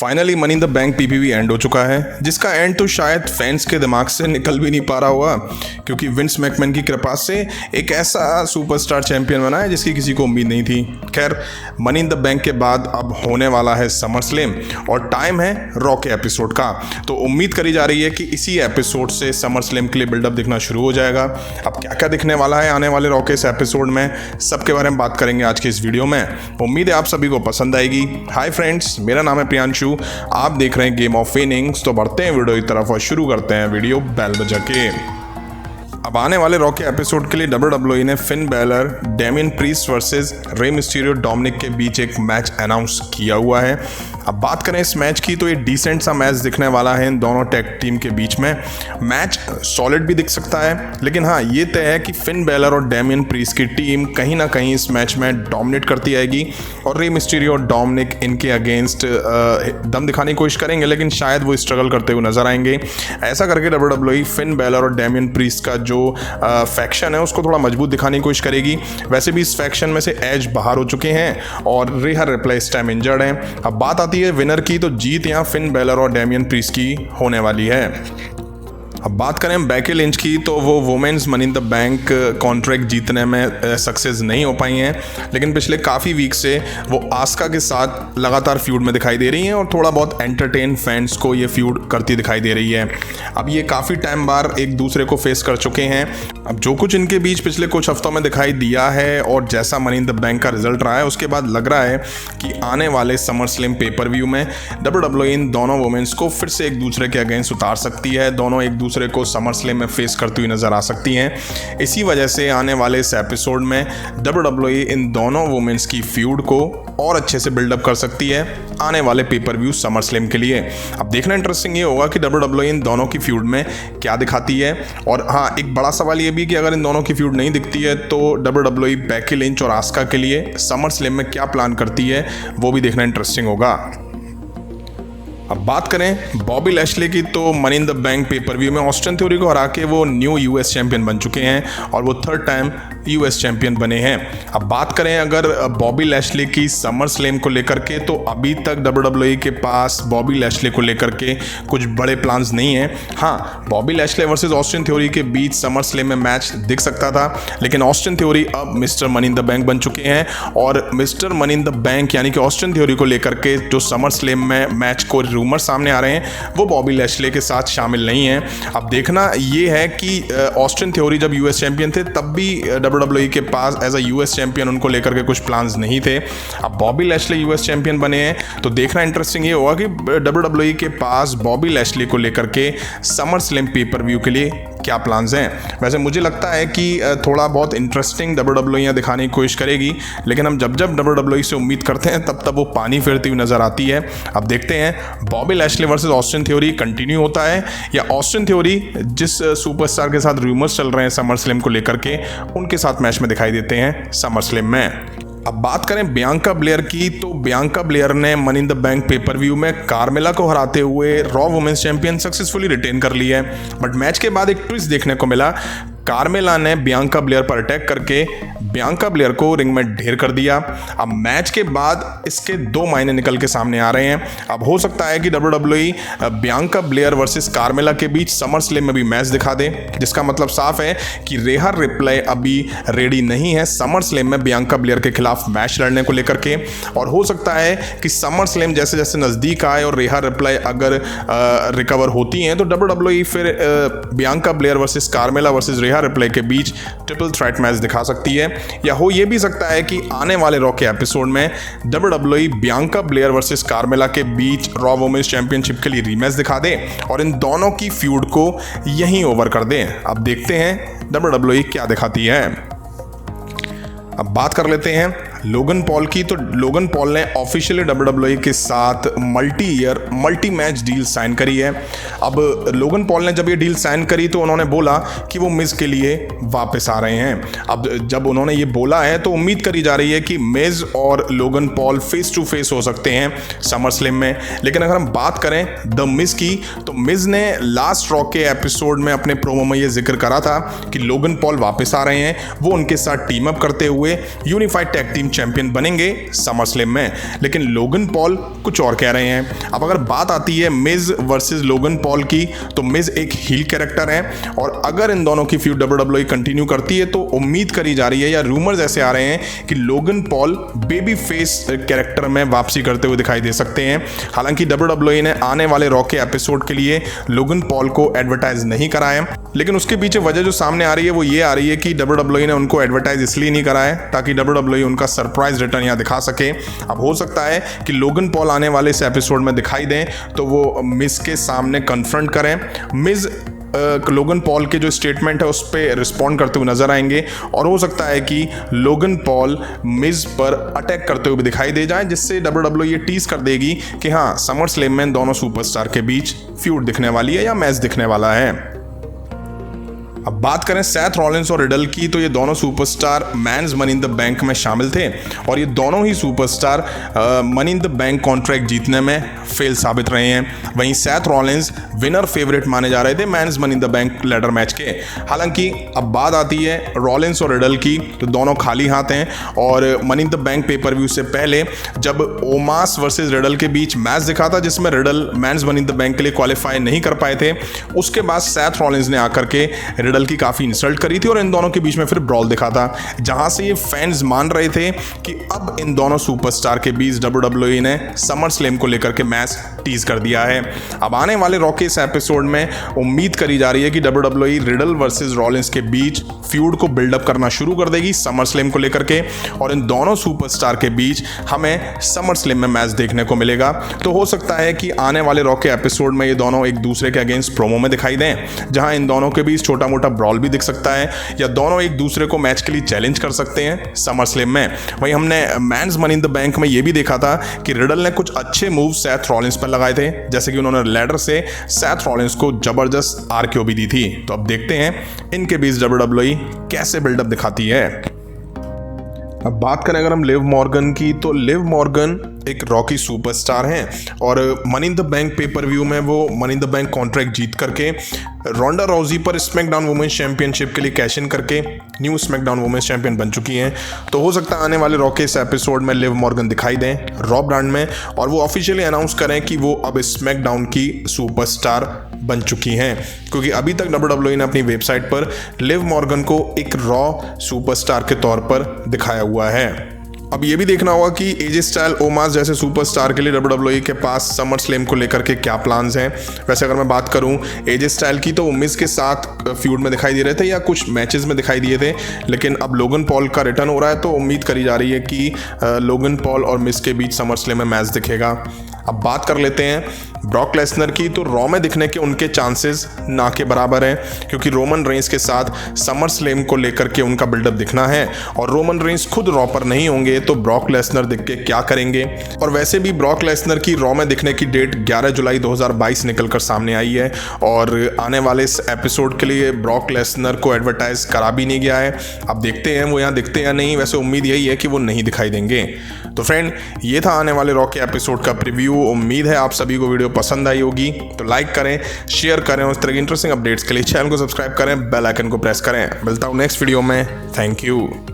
Finally money in the bank PPV and हो चुका है, जिसका एंड तो शायद फैंस के दिमाग से निकल भी नहीं पा रहा होगा, क्योंकि विंस मैकमैन की कृपा से एक ऐसा सुपरस्टार चैंपियन बना है जिसकी किसी को उम्मीद नहीं थी। खैर, मनी इन द बैंक के बाद अब होने वाला है समर स्लैम और टाइम है रॉ के एपिसोड का। तो उम्मीद करी जा रही है कि इसी एपिसोड से समर स्लैम के लिए बिल्डअप दिखना शुरू हो जाएगा। अब क्या क्या दिखने वाला है आने वाले रॉ के इस एपिसोड में, सबके बारे में बात करेंगे आज के इस वीडियो में। उम्मीद है आप सभी को पसंद आएगी। हाय फ्रेंड्स, मेरा नाम है प्रियांशु, आप देख रहे हैं गेम ऑफ इनिंग्स। तो बढ़ते हैं वीडियो की तरफ और शुरू करते हैं वीडियो बेल बजा के। अब आने वाले रॉ के एपिसोड के लिए WWE ने Finn Balor, Damian Priest versus Rey Mysterio Dominik के बीच एक मैच अनाउंस किया हुआ है। अब बात करें इस मैच की तो ये डिसेंट सा मैच दिखने वाला है इन दोनों टैग टीम के बीच में। मैच सॉलिड भी दिख सकता है, लेकिन हाँ ये तय है कि फिन बैलर और डेमियन प्रीस्ट की टीम कहीं ना कहीं इस मैच में डोमिनेट करती आएगी और रे मिस्टीरियो और डोमिनिक इनके अगेंस्ट दम दिखाने की कोशिश करेंगे, लेकिन शायद वो स्ट्रगल करते हुए नजर आएंगे। ऐसा करके WWE फिन बैलर और डेमियन प्रीस्ट का जो फैक्शन है उसको थोड़ा मजबूत दिखाने की कोशिश करेगी। वैसे भी इस फैक्शन में से एज बाहर हो चुके हैं और रेहा रिप्लाई इस टाइम इंजर्ड है। अब बात आती है विनर की, तो जीत यहाँ फिन बैलर और डेमियन प्रीस्ट की होने वाली है। अब बात करें बेकी लिंच की, तो वो women's money in the bank contract जीतने में सक्सेस नहीं हो पाई हैं, लेकिन पिछले काफ़ी वीक से वो आस्का के साथ लगातार फ्यूड में दिखाई दे रही हैं और थोड़ा बहुत एंटरटेन फैंस को ये फ्यूड करती दिखाई दे रही है। अब ये काफ़ी टाइम बाद एक दूसरे को फेस कर चुके हैं। अब जो कुछ इनके बीच पिछले कुछ हफ्तों में दिखाई दिया है और जैसा मनी इन द बैंक का रिजल्ट रहा है, उसके बाद लग रहा है कि आने वाले समर स्लैम पेपर व्यू में WWE इन दोनों वुमेन्स को फिर से एक दूसरे के अगेंस्ट उतार सकती है। दोनों एक दूसरे को समर स्लैम में फेस करती हुई नजर आ सकती हैं। इसी वजह से आने वाले इस एपिसोड में WWE इन दोनों वुमेन्स की फ्यूड को और अच्छे से बिल्डअप कर सकती है आने वाले पेपर व्यू समर स्लैम के लिए। अब देखना इंटरेस्टिंग ये होगा कि WWE इन दोनों की फ्यूड में क्या दिखाती है। और हाँ, एक बड़ा सवाल ये भी कि अगर इन दोनों की फ्यूड नहीं दिखती है तो WWE बेकी लिंच और आस्का के लिए समर स्लैम में क्या प्लान करती है, वो भी देखना इंटरेस्टिंग होगा। अब बात करें बॉबी लैशले की, तो money in the bank pay per view में ऑस्टिन थ्योरी को हरा के वो न्यू यूएस चैंपियन बन चुके हैं और वो थर्ड टाइम यूएस चैंपियन बने हैं। अब बात करें अगर बॉबी लैशले की समर स्लैम को लेकर के, तो अभी तक WWE के पास बॉबी लैशले को लेकर के कुछ बड़े प्लान्स नहीं हैं। हाँ, Bobby Lashley versus Austin theory के बीच समर स्लैम में मैच दिख सकता था, लेकिन ऑस्टिन थ्योरी अब mister money in the bank बन चुके हैं और mister money in the bank यानी कि ऑस्टिन थ्योरी को लेकर के जो समर स्लैम में मैच को रूमर सामने आ रहे हैं वो बॉबी लैशले के साथ शामिल नहीं है। अब देखना ये है कि ऑस्टिन थ्योरी जब यूएस चैंपियन थे तब भी WWE के पास एज अ यूएस चैंपियन उनको लेकर के कुछ प्लान्स नहीं थे। अब बॉबी लैशले यूएस चैंपियन बने हैं, तो देखना इंटरेस्टिंग ये होगा कि WWE के पास बॉबी लैशले को लेकर के समर स्लैम पेपर व्यू के लिए क्या प्लान्स हैं। वैसे मुझे लगता है कि थोड़ा बहुत इंटरेस्टिंग WWE यहाँ दिखाने की कोशिश करेगी, लेकिन हम जब जब WWE से उम्मीद करते हैं तब तब वो पानी फेरती हुई नजर आती है। अब देखते हैं Bobby Lashley versus Austin Theory continue होता है या ऑस्टिन थ्योरी जिस सुपरस्टार के साथ रूमर्स चल रहे हैं समर स्लैम को लेकर के, उनके साथ मैच में दिखाई देते हैं समर स्लैम में। अब बात करें बियांका ब्लेयर की, तो बियांका ब्लेयर ने money in the bank pay per view में कार्मेला को हराते हुए Raw women's champion successfully retain कर ली है। बट मैच के बाद एक ट्विस्ट देखने को मिला। कार्मेला ने बियांका ब्लेयर पर अटैक करके बियांका ब्लेयर को रिंग में ढेर कर दिया। अब मैच के बाद इसके दो मायने निकल के सामने आ रहे हैं। अब हो सकता है कि WWE Bianca Belair versus Carmela के बीच समर स्लैम में भी मैच दिखा दे, जिसका मतलब साफ है कि रेहा रिप्लाई अभी रेडी नहीं है समर स्लैम में बियांका ब्लेयर के खिलाफ मैच लड़ने को लेकर के। और हो सकता है कि समर स्लैम जैसे जैसे नज़दीक आए और रेहा रिप्लाई अगर रिकवर होती हैं तो WWE फिर Bianca Belair versus Carmella versus Rhea Ripley के बीच ट्रिपल थ्रेट मैच दिखा सकती है। या हो ये भी सकता है कि आने वाले रॉ के एपिसोड में WWE Bianca Belair versus Carmela के बीच रॉ वुमेन्स चैंपियनशिप के लिए रीमैच दिखा दे और इन दोनों की फ्यूड को यहीं ओवर कर दे। अब देखते हैं WWE क्या दिखाती है। अब बात कर लेते हैं लोगन पॉल की, तो लोगन पॉल ने ऑफिशियली WWE के साथ मल्टी मैच डील साइन करी है। अब लोगन पॉल ने जब ये डील साइन करी तो उन्होंने बोला कि वो मिज के लिए वापस आ रहे हैं। अब जब उन्होंने ये बोला है तो उम्मीद करी जा रही है कि मिज और Logan Paul face to face हो सकते हैं समर स्लैम में। लेकिन अगर हम बात करें द मिज की, तो मिज ने लास्ट रॉ के एपिसोड में अपने प्रोमो में ये जिक्र करा था कि लोगन पॉल वापस आ रहे हैं, वो उनके साथ टीम अप करते हुए यूनिफाइड टैग टीम चैंपियन बनेंगे समर स्लैम में, लेकिन लोगन पॉल कुछ और कह रहे हैं। अब अगर बात आती है मिज वर्सेस लोगन पॉल की, तो मिज एक हील कैरेक्टर है और अगर इन दोनों की फ्यूड WWE कंटिन्यू करती है तो उम्मीद करी जा रही है या रूमर्स ऐसे आ रहे हैं कि Logan Paul baby face character में वापसी करते हुए दिखाई दे सकते हैं। हालांकि WWE ने आने वाले रॉ के एपिसोड के लिए लोगन पॉल को एडवर्टाइज नहीं कराया, लेकिन उसके पीछे वजह जो सामने आ रही है वो ये आ रही है कि WWE ने उनको एडवर्टाइज इसलिए नहीं कराया ताकि WWE उनका सरप्राइज रिटर्न यहाँ दिखा सके। अब हो सकता है कि लोगन पॉल आने वाले इस एपिसोड में दिखाई दें तो वो मिज के सामने कन्फ्रंट करें। मिज लोगन पॉल के जो स्टेटमेंट है उस पर रिस्पॉन्ड करते हुए नजर आएंगे और हो सकता है कि लोगन पॉल मिज पर अटैक करते हुए भी दिखाई दे जाए, जिससे WWE ये टीज कर देगी कि हाँ समर स्लैम में दोनों सुपरस्टार के बीच फ्यूड दिखने वाली है या मैच दिखने वाला है। अब बात करें सेथ रॉलिंस और रिडल की, तो ये दोनों superstar men's money in the bank में शामिल थे और ये दोनों ही superstar money in the bank contract जीतने में फेल साबित रहे हैं। वहीं सेथ रॉलिंस विनर फेवरेट माने जा रहे थे men's money in the bank ladder match के। हालांकि अब बात आती है रॉलिंस और रिडल की, तो दोनों खाली हाथ हैं और money in the bank pay per view से पहले जब ओमास वर्सेस रिडल के बीच मैच दिखा था जिसमें Riddle men's money in the bank के लिए क्वालिफाई नहीं कर पाए थे, उसके बाद सेथ रॉलिंस ने आकर के रिडल की काफी इंसल्ट करी थी और इन दोनों के बीच में फिर ब्रॉल दिखा था, जहां से ये फैंस मान रहे थे कि अब इन दोनों सुपरस्टार के बीच WWE ने समर स्लैम को लेकर के मैच टीज कर दिया है। अब आने वाले रॉ के इस एपिसोड में उम्मीद करी जा रही है कि WWE रिडल वर्सेस रॉलिंस के बीच फ्यूड को बिल्डअप करना शुरू कर देगी समर स्लैम को लेकर के और इन दोनों सुपरस्टार के बीच हमें समर स्लैम में मैच देखने को मिलेगा। तो हो सकता है कि आने वाले रॉ के एपिसोड में ये दोनों एक दूसरे के अगेंस्ट प्रोमो में दिखाई दें, जहां इन दोनों के बीच छोटा मोटा ब्रॉल भी दिख सकता है या दोनों एक दूसरे को मैच के लिए चैलेंज कर सकते हैं समर स्लैम में। वहीं हमने men's money in the bank में ये भी देखा था कि रिडल ने कुछ अच्छे मूव सेथ रॉलिंस पर लगाए थे, जैसे कि उन्होंने लैडर से सेथ रॉलिंस को जबरदस्त आरक्यू भी दी थी। तो अब देखते हैं इनके बीच WWE कैसे बिल्डअप दिखाती है। अब बात करें अगर हम लिव मॉर्गन की, तो लिव मॉर्गन एक रॉकी सुपरस्टार हैं और money in the bank pay per view में वो money in the bank contract जीत करके रोंडा राउजी पर स्मैकडाउन वुमेन्स चैंपियनशिप के लिए कैश इन करके न्यू स्मैकडाउन वुमेन्स चैंपियन बन चुकी हैं। तो हो सकता है आने वाले रॉ के इस एपिसोड में लिव मॉर्गन दिखाई दें रॉ ब्रांड में और वो ऑफिशियली अनाउंस करें कि वो अब स्मैकडाउन की सुपरस्टार बन चुकी हैं, क्योंकि अभी तक WWE ने अपनी वेबसाइट पर लिव मॉर्गन को एक रॉ सुपरस्टार के तौर पर दिखाया हुआ है। अब ये भी देखना होगा कि एजे स्टाइल ओमास जैसे सुपरस्टार के लिए WWE के पास समर स्लैम को लेकर के क्या प्लान्स हैं। वैसे अगर मैं बात करूं एजे स्टाइल की, तो वो मिज के साथ फ्यूड में दिखाई दे रहे थे या कुछ मैचेस में दिखाई दिए थे, लेकिन अब लोगन पॉल का रिटर्न हो रहा है तो उम्मीद करी जा रही है कि लोगन पॉल और मिज के बीच समर स्लैम में मैच दिखेगा। अब बात कर लेते हैं ब्रॉक लेसनर की, तो रॉ में दिखने के उनके चांसेस ना के बराबर हैं, क्योंकि रोमन रेंस के साथ समर स्लैम को लेकर के उनका बिल्डअप दिखना है और रोमन रेंस खुद रॉ पर नहीं होंगे तो ब्रॉक लेसनर दिख के क्या करेंगे। और वैसे भी ब्रॉक लेसनर की रॉ में दिखने की डेट 11 जुलाई 2022 निकलकर सामने आई है और आने वाले इस एपिसोड के लिए ब्रॉक लेसनर को एडवर्टाइज करा भी नहीं गया है। अब देखते हैं वो यहाँ दिखते या नहीं, वैसे उम्मीद यही है कि वो नहीं दिखाई देंगे। तो फ्रेंड, ये था आने वाले रॉ के एपिसोड का प्रीव्यू। उम्मीद है आप सभी को वीडियो पसंद आई होगी, तो लाइक करें, शेयर करें और इस तरह की इंटरेस्टिंग अपडेट्स के लिए चैनल को सब्सक्राइब करें, बेल आइकन को प्रेस करें। मिलता हूँ नेक्स्ट वीडियो में। Thank you.